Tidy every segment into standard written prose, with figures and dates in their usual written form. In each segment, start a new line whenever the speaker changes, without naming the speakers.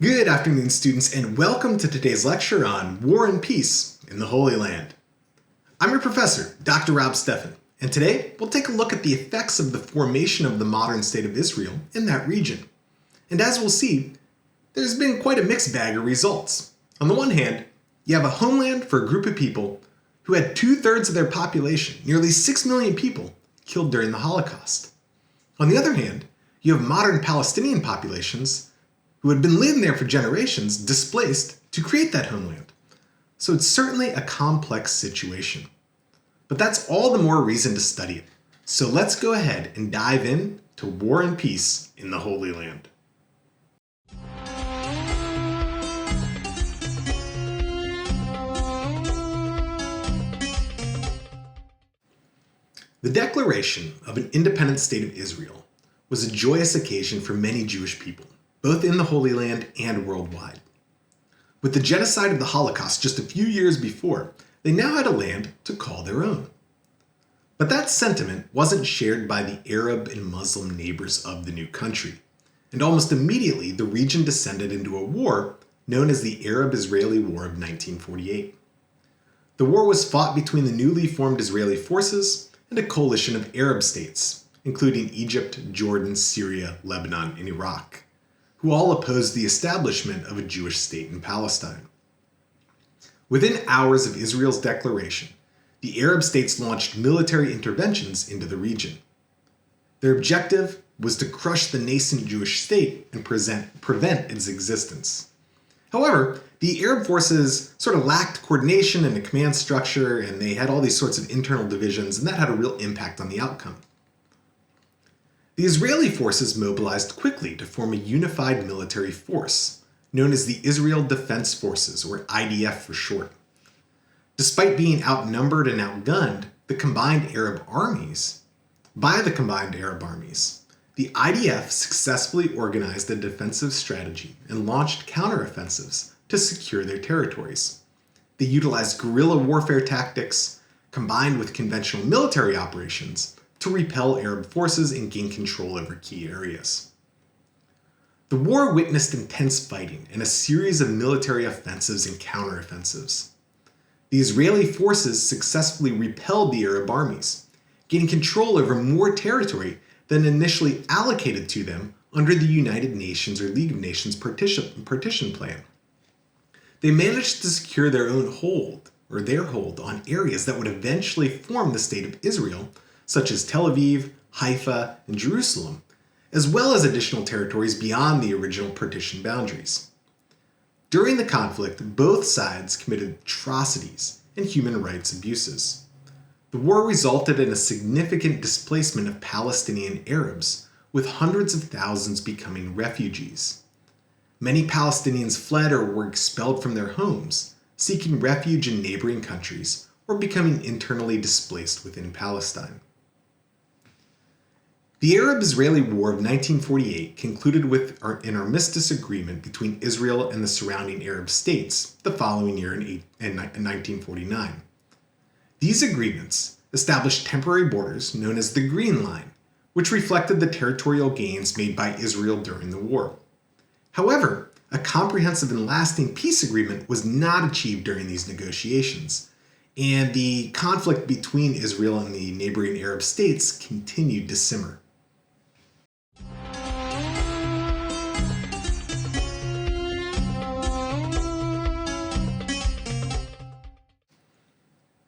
Good afternoon, students, and welcome to today's lecture on War and Peace in the Holy Land. I'm your professor, Dr. Rob Steffen, and today we'll take a look at the effects of the formation of the modern state of Israel in that region. And as we'll see, there's been quite a mixed bag of results. On the one hand, you have a homeland for a group of people who had 2/3 of their population, nearly 6 million people, killed during the Holocaust. On the other hand, you have modern Palestinian populations who had been living there for generations, displaced to create that homeland. So it's certainly a complex situation. But that's all the more reason to study it. So let's go ahead and dive in to War and Peace in the Holy Land. The declaration of an independent state of Israel was a joyous occasion for many Jewish people, both in the Holy Land and worldwide. With the genocide of the Holocaust just a few years before, they now had a land to call their own. But that sentiment wasn't shared by the Arab and Muslim neighbors of the new country, and almost immediately the region descended into a war known as the Arab-Israeli War of 1948. The war was fought between the newly formed Israeli forces and a coalition of Arab states, including Egypt, Jordan, Syria, Lebanon, and Iraq, who all opposed the establishment of a Jewish state in Palestine. Within hours of Israel's declaration, the Arab states launched military interventions into the region. Their objective was to crush the nascent Jewish state and prevent its existence. However, the Arab forces sort of lacked coordination and a command structure, and they had all these sorts of internal divisions, and that had a real impact on the outcome. The Israeli forces mobilized quickly to form a unified military force, known as the Israel Defense Forces, or IDF for short. Despite being outnumbered and outgunned by the combined Arab armies, the IDF successfully organized a defensive strategy and launched counteroffensives to secure their territories. They utilized guerrilla warfare tactics, combined with conventional military operations, to repel Arab forces and gain control over key areas. The war witnessed intense fighting and a series of military offensives and counteroffensives. The Israeli forces successfully repelled the Arab armies, gaining control over more territory than initially allocated to them under the United Nations or League of Nations partition plan. They managed to secure their hold on areas that would eventually form the state of Israel, such as Tel Aviv, Haifa, and Jerusalem, as well as additional territories beyond the original partition boundaries. During the conflict, both sides committed atrocities and human rights abuses. The war resulted in a significant displacement of Palestinian Arabs, with hundreds of thousands becoming refugees. Many Palestinians fled or were expelled from their homes, seeking refuge in neighboring countries or becoming internally displaced within Palestine. The Arab-Israeli War of 1948 concluded with an armistice agreement between Israel and the surrounding Arab states the following year in 1949. These agreements established temporary borders known as the Green Line, which reflected the territorial gains made by Israel during the war. However, a comprehensive and lasting peace agreement was not achieved during these negotiations, and the conflict between Israel and the neighboring Arab states continued to simmer.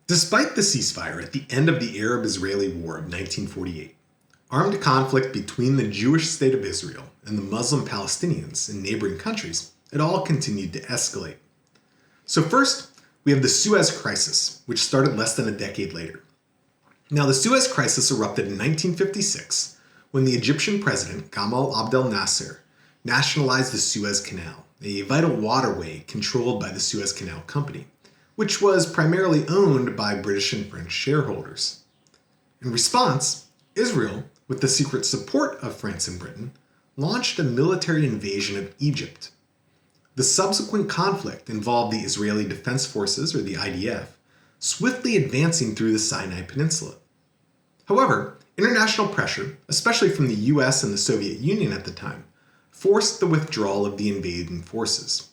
Despite the ceasefire at the end of the Arab-Israeli War of 1948, armed conflict between the Jewish state of Israel and the Muslim Palestinians in neighboring countries had all continued to escalate. So first, we have the Suez Crisis, which started less than a decade later. Now, the Suez Crisis erupted in 1956 when the Egyptian president Gamal Abdel Nasser nationalized the Suez Canal, a vital waterway controlled by the Suez Canal Company, which was primarily owned by British and French shareholders. In response, Israel, with the secret support of France and Britain, launched a military invasion of Egypt. The subsequent conflict involved the Israeli Defense Forces, or the IDF, swiftly advancing through the Sinai Peninsula. However, international pressure, especially from the US and the Soviet Union at the time, forced the withdrawal of the invading forces.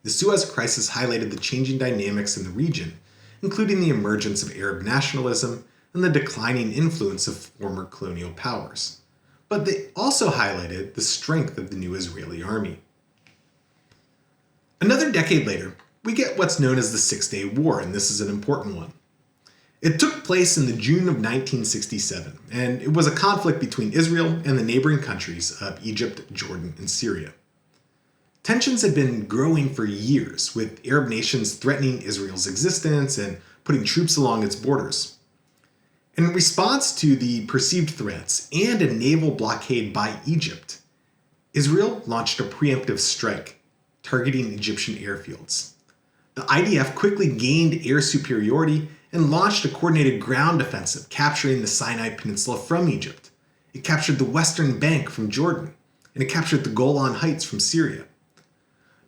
The Suez Crisis highlighted the changing dynamics in the region, including the emergence of Arab nationalism and the declining influence of former colonial powers. But they also highlighted the strength of the new Israeli army. Another decade later, we get what's known as the Six-Day War, and this is an important one. It took place in the June of 1967, and it was a conflict between Israel and the neighboring countries of Egypt, Jordan, and Syria. Tensions had been growing for years, with Arab nations threatening Israel's existence and putting troops along its borders. In response to the perceived threats and a naval blockade by Egypt, Israel launched a preemptive strike, targeting Egyptian airfields. The IDF quickly gained air superiority and launched a coordinated ground offensive, capturing the Sinai Peninsula from Egypt. It captured the Western Bank from Jordan, and it captured the Golan Heights from Syria.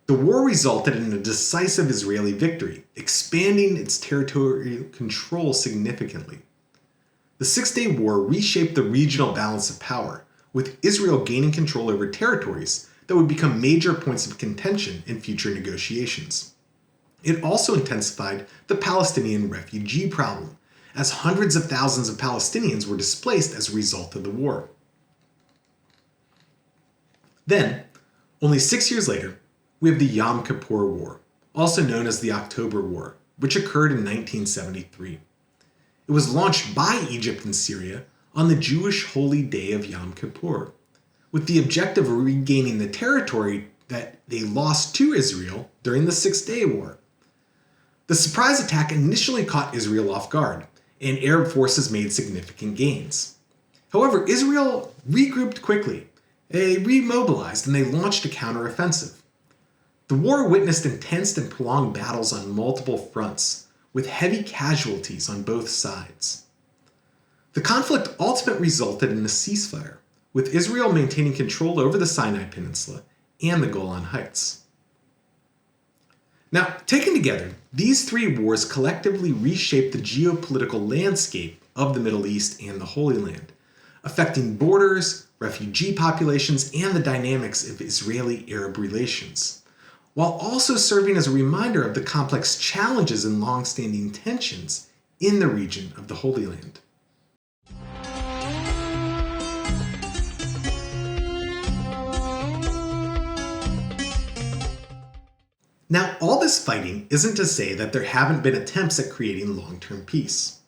The war resulted in a decisive Israeli victory, expanding its territorial control significantly. The Six-Day War reshaped the regional balance of power, with Israel gaining control over territories that would become major points of contention in future negotiations. It also intensified the Palestinian refugee problem, as hundreds of thousands of Palestinians were displaced as a result of the war. Then, only 6 years later, we have the Yom Kippur War, also known as the October War, which occurred in 1973. It was launched by Egypt and Syria on the Jewish holy day of Yom Kippur, with the objective of regaining the territory that they lost to Israel during the Six-Day War. The surprise attack initially caught Israel off guard, and Arab forces made significant gains. However, Israel regrouped quickly. They remobilized and they launched a counteroffensive. The war witnessed intense and prolonged battles on multiple fronts, with heavy casualties on both sides. The conflict ultimately resulted in a ceasefire, with Israel maintaining control over the Sinai Peninsula and the Golan Heights. Now, taken together, these three wars collectively reshaped the geopolitical landscape of the Middle East and the Holy Land, affecting borders, refugee populations, and the dynamics of Israeli-Arab relations, while also serving as a reminder of the complex challenges and long-standing tensions in the region of the Holy Land. Now, all this fighting isn't to say that there haven't been attempts at creating long-term peace.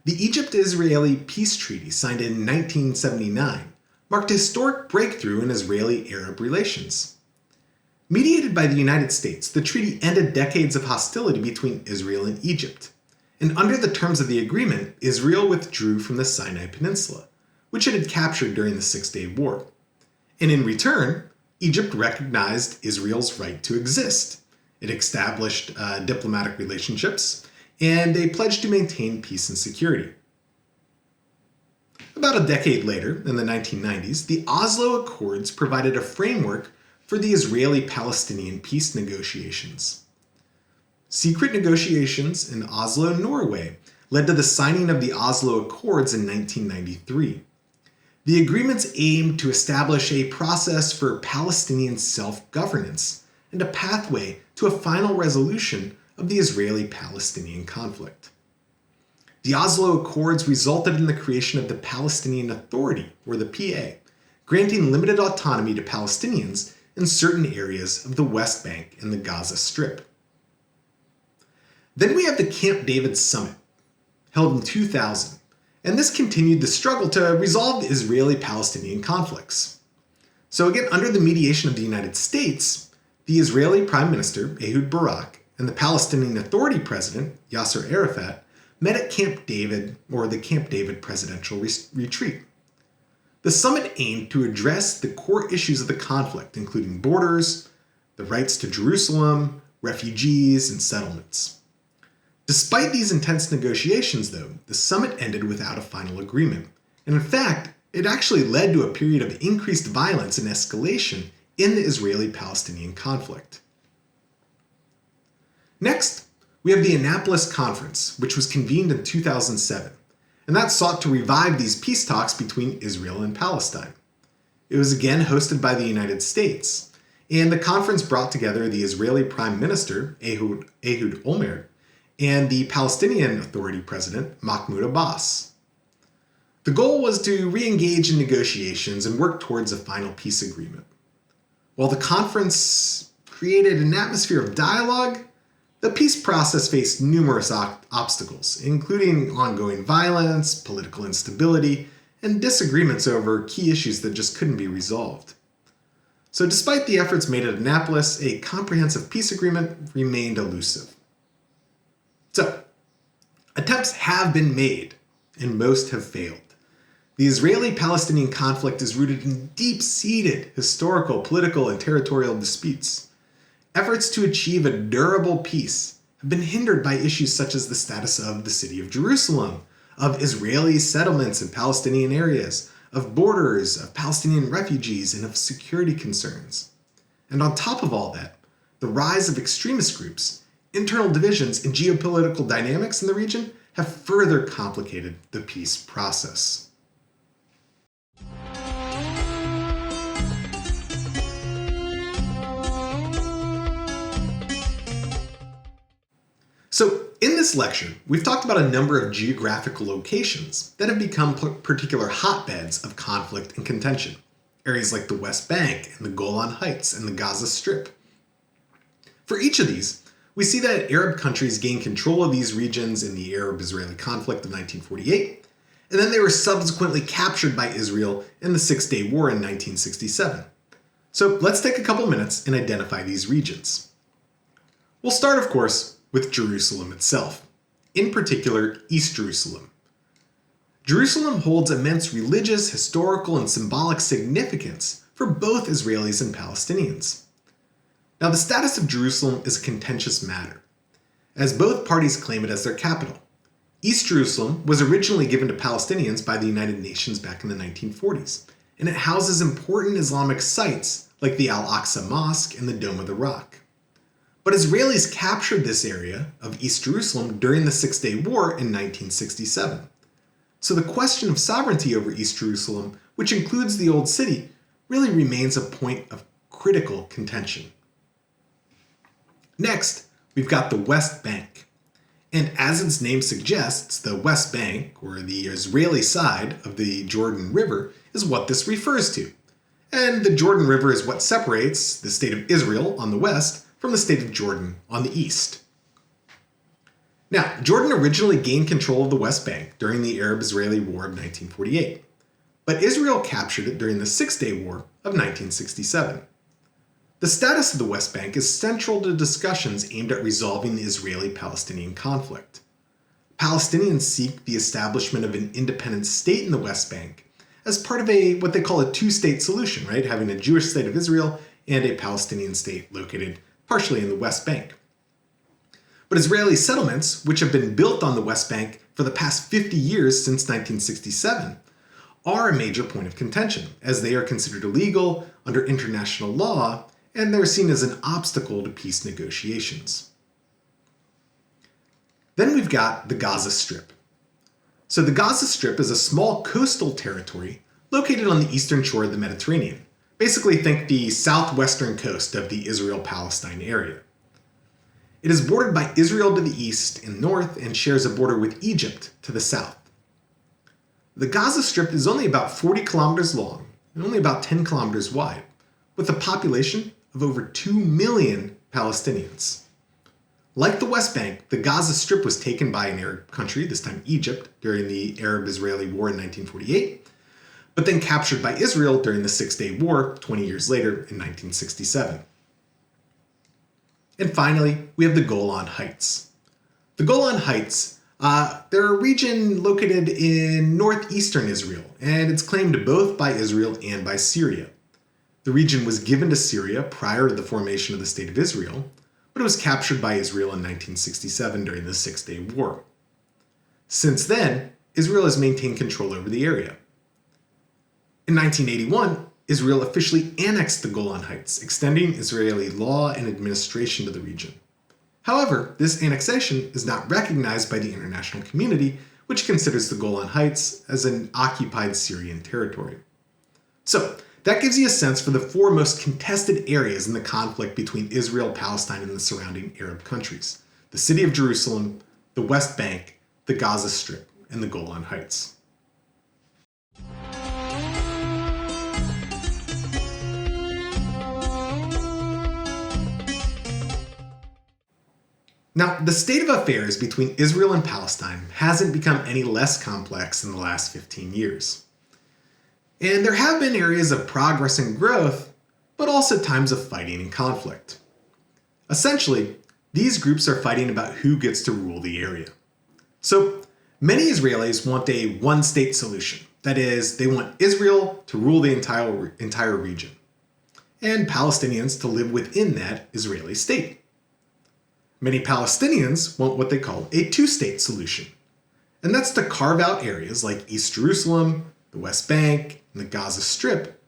The Egypt-Israeli Peace Treaty, signed in 1979, marked a historic breakthrough in Israeli-Arab relations. Mediated by the United States, the treaty ended decades of hostility between Israel and Egypt, and under the terms of the agreement, Israel withdrew from the Sinai Peninsula, which it had captured during the Six-Day War. And in return, Egypt recognized Israel's right to exist. It established diplomatic relationships, and they pledged to maintain peace and security. About a decade later, in the 1990s, the Oslo Accords provided a framework for the Israeli-Palestinian peace negotiations. Secret negotiations in Oslo, Norway, led to the signing of the Oslo Accords in 1993. The agreements aimed to establish a process for Palestinian self-governance and a pathway to a final resolution of the Israeli-Palestinian conflict. The Oslo Accords resulted in the creation of the Palestinian Authority, or the PA, granting limited autonomy to Palestinians in certain areas of the West Bank and the Gaza Strip. Then we have the Camp David Summit, held in 2000, and this continued the struggle to resolve the Israeli-Palestinian conflicts. So again, under the mediation of the United States, the Israeli Prime Minister, Ehud Barak, and the Palestinian Authority President, Yasser Arafat, met at Camp David, or the Camp David Presidential Retreat. The summit aimed to address the core issues of the conflict, including borders, the rights to Jerusalem, refugees, and settlements. Despite these intense negotiations, though, the summit ended without a final agreement, and in fact, it actually led to a period of increased violence and escalation in the Israeli-Palestinian conflict. Next, we have the Annapolis Conference, which was convened in 2007, and that sought to revive these peace talks between Israel and Palestine. It was again hosted by the United States, and the conference brought together the Israeli Prime Minister, Ehud Olmert, and the Palestinian Authority President, Mahmoud Abbas. The goal was to re-engage in negotiations and work towards a final peace agreement. While the conference created an atmosphere of dialogue, the peace process faced numerous obstacles, including ongoing violence, political instability, and disagreements over key issues that just couldn't be resolved. So despite the efforts made at Annapolis, a comprehensive peace agreement remained elusive. So, attempts have been made, and most have failed. The Israeli-Palestinian conflict is rooted in deep-seated historical, political, and territorial disputes. Efforts to achieve a durable peace have been hindered by issues such as the status of the city of Jerusalem, of Israeli settlements in Palestinian areas, of borders, of Palestinian refugees, and of security concerns. And on top of all that, the rise of extremist groups, internal divisions, and geopolitical dynamics in the region have further complicated the peace process. So, in this lecture, we've talked about a number of geographical locations that have become particular hotbeds of conflict and contention. Areas like the West Bank and the Golan Heights and the Gaza Strip. For each of these, we see that Arab countries gained control of these regions in the Arab-Israeli conflict of 1948, and then they were subsequently captured by Israel in the Six-Day War in 1967. So let's take a couple minutes and identify these regions. We'll start, of course, with Jerusalem itself, in particular East Jerusalem. Jerusalem holds immense religious, historical, and symbolic significance for both Israelis and Palestinians. Now, the status of Jerusalem is a contentious matter, as both parties claim it as their capital. East Jerusalem was originally given to Palestinians by the United Nations back in the 1940s, and it houses important Islamic sites like the Al-Aqsa Mosque and the Dome of the Rock. But Israelis captured this area of East Jerusalem during the Six-Day War in 1967. So the question of sovereignty over East Jerusalem, which includes the Old City, really remains a point of critical contention. Next, we've got the West Bank. And as its name suggests, the West Bank, or the Israeli side of the Jordan River, is what this refers to. And the Jordan River is what separates the state of Israel on the west from the state of Jordan on the east. Now, Jordan originally gained control of the West Bank during the Arab-Israeli War of 1948, but Israel captured it during the Six-Day War of 1967. The status of the West Bank is central to discussions aimed at resolving the Israeli-Palestinian conflict. Palestinians seek the establishment of an independent state in the West Bank as part of what they call a two-state solution, right? Having a Jewish state of Israel and a Palestinian state located partially in the West Bank. But Israeli settlements, which have been built on the West Bank for the past 50 years since 1967, are a major point of contention, as they are considered illegal under international law, and they're seen as an obstacle to peace negotiations. Then we've got the Gaza Strip. So the Gaza Strip is a small coastal territory located on the eastern shore of the Mediterranean. Basically think the southwestern coast of the Israel-Palestine area. It is bordered by Israel to the east and north and shares a border with Egypt to the south. The Gaza Strip is only about 40 kilometers long and only about 10 kilometers wide, with a population of over 2 million Palestinians. Like the West Bank, the Gaza Strip was taken by an Arab country, this time Egypt, during the Arab-Israeli War in 1948, but then captured by Israel during the Six-Day War 20 years later in 1967. And finally, we have the Golan Heights. The Golan Heights, they're a region located in northeastern Israel, and it's claimed both by Israel and by Syria. The region was given to Syria prior to the formation of the State of Israel, but it was captured by Israel in 1967 during the Six-Day War. Since then, Israel has maintained control over the area. In 1981, Israel officially annexed the Golan Heights, extending Israeli law and administration to the region. However, this annexation is not recognized by the international community, which considers the Golan Heights as an occupied Syrian territory. So, That gives you a sense for the four most contested areas in the conflict between Israel, Palestine, and the surrounding Arab countries: the city of Jerusalem, the West Bank, the Gaza Strip, and the Golan Heights. Now, the state of affairs between Israel and Palestine hasn't become any less complex in the last 15 years. And there have been areas of progress and growth, but also times of fighting and conflict. Essentially, these groups are fighting about who gets to rule the area. So, many Israelis want a one-state solution. That is, they want Israel to rule the entire region, and Palestinians to live within that Israeli state. Many Palestinians want what they call a two-state solution, and that's to carve out areas like East Jerusalem, the West Bank, and the Gaza Strip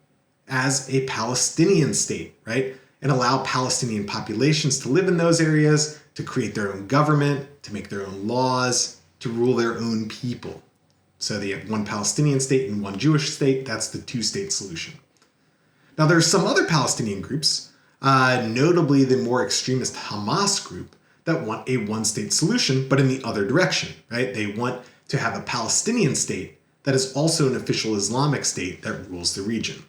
as a Palestinian state, right? And allow Palestinian populations to live in those areas, to create their own government, to make their own laws, to rule their own people. So they have one Palestinian state and one Jewish state. That's the two-state solution. Now, there are some other Palestinian groups, notably the more extremist Hamas group, that want a one-state solution, but in the other direction, right? They want to have a Palestinian state that is also an official Islamic state that rules the region.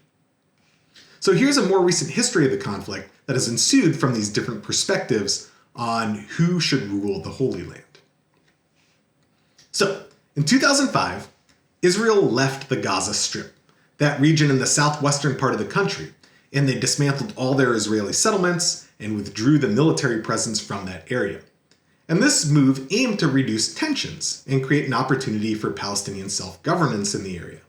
So here's a more recent history of the conflict that has ensued from these different perspectives on who should rule the Holy Land. So, in 2005, Israel left the Gaza Strip, that region in the southwestern part of the country, and they dismantled all their Israeli settlements and withdrew the military presence from that area. And this move aimed to reduce tensions and create an opportunity for Palestinian self-governance in the area.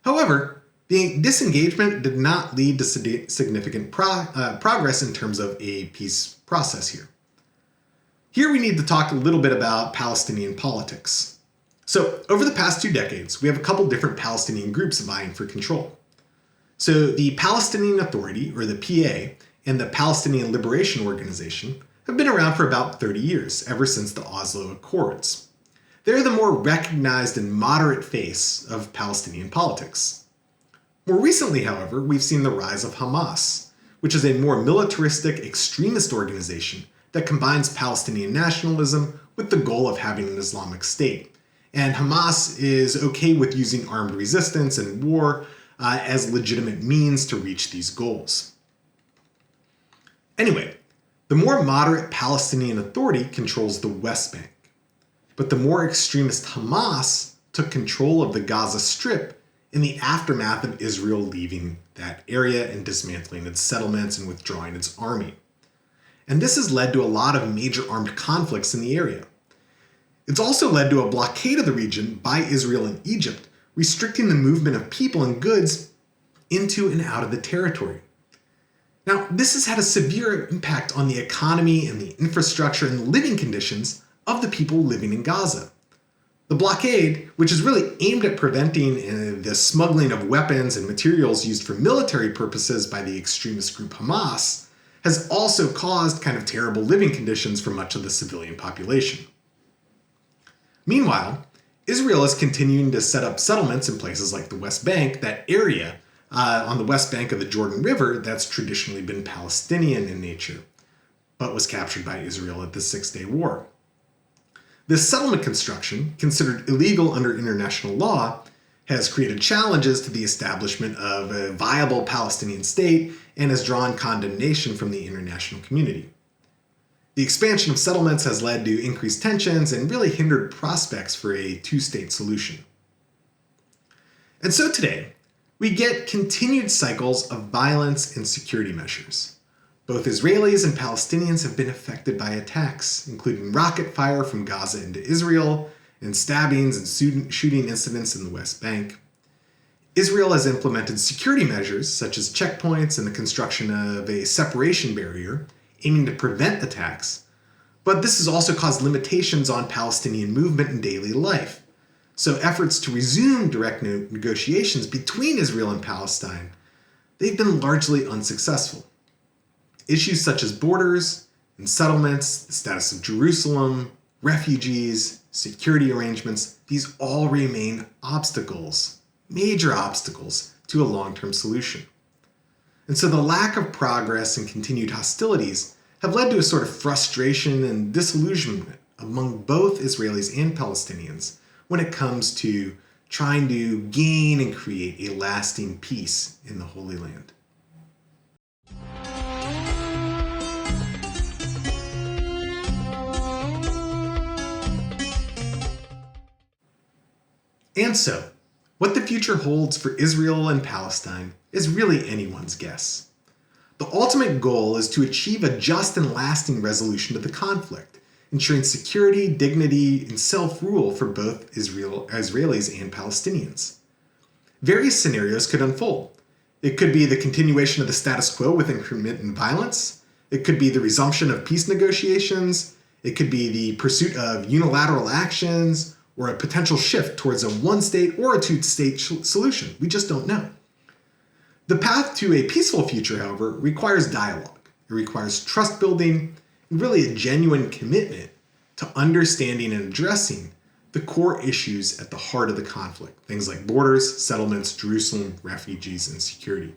However, the disengagement did not lead to significant progress in terms of a peace process here. Here we need to talk a little bit about Palestinian politics. So, over the past 2 decades, we have a couple different Palestinian groups vying for control. So, the Palestinian Authority, or the PA, and the Palestinian Liberation Organization have been around for about 30 years, ever since the Oslo Accords. They're the more recognized and moderate face of Palestinian politics. More recently, however, we've seen the rise of Hamas, which is a more militaristic extremist organization that combines Palestinian nationalism with the goal of having an Islamic state. And Hamas is okay with using armed resistance and war as legitimate means to reach these goals. Anyway, the more moderate Palestinian Authority controls the West Bank, but the more extremist Hamas took control of the Gaza Strip in the aftermath of Israel leaving that area and dismantling its settlements and withdrawing its army. And this has led to a lot of major armed conflicts in the area. It's also led to a blockade of the region by Israel and Egypt, restricting the movement of people and goods into and out of the territory. Now, this has had a severe impact on the economy and the infrastructure and the living conditions of the people living in Gaza. The blockade, which is really aimed at preventing the smuggling of weapons and materials used for military purposes by the extremist group Hamas, has also caused kind of terrible living conditions for much of the civilian population. Meanwhile, Israel is continuing to set up settlements in places like the West Bank, that area on the west bank of the Jordan River that's traditionally been Palestinian in nature, but was captured by Israel at the Six-Day War. This settlement construction, considered illegal under international law, has created challenges to the establishment of a viable Palestinian state and has drawn condemnation from the international community. The expansion of settlements has led to increased tensions and really hindered prospects for a two-state solution. And so today, we get continued cycles of violence and security measures. Both Israelis and Palestinians have been affected by attacks, including rocket fire from Gaza into Israel, and stabbings and shooting incidents in the West Bank. Israel has implemented security measures, such as checkpoints and the construction of a separation barrier, aiming to prevent attacks. But this has also caused limitations on Palestinian movement and daily life. So efforts to resume direct negotiations between Israel and Palestine, they've been largely unsuccessful. Issues such as borders and settlements, the status of Jerusalem, refugees, security arrangements, these all remain obstacles, major obstacles, to a long-term solution. And so the lack of progress and continued hostilities have led to a sort of frustration and disillusionment among both Israelis and Palestinians when it comes to trying to gain and create a lasting peace in the Holy Land. And so, what the future holds for Israel and Palestine is really anyone's guess. The ultimate goal is to achieve a just and lasting resolution to the conflict, ensuring security, dignity, and self-rule for both Israelis and Palestinians. Various scenarios could unfold. It could be the continuation of the status quo with intermittent violence. It could be the resumption of peace negotiations. It could be the pursuit of unilateral actions, or a potential shift towards a one-state or a two-state solution. We just don't know. The path to a peaceful future, however, requires dialogue. It requires trust building and really a genuine commitment to understanding and addressing the core issues at the heart of the conflict, things like borders, settlements, Jerusalem, refugees, and security.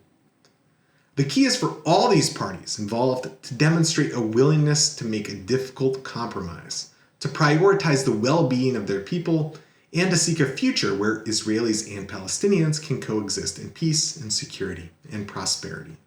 The key is for all these parties involved to demonstrate a willingness to make a difficult compromise, to prioritize the well-being of their people, and to seek a future where Israelis and Palestinians can coexist in peace and security and prosperity.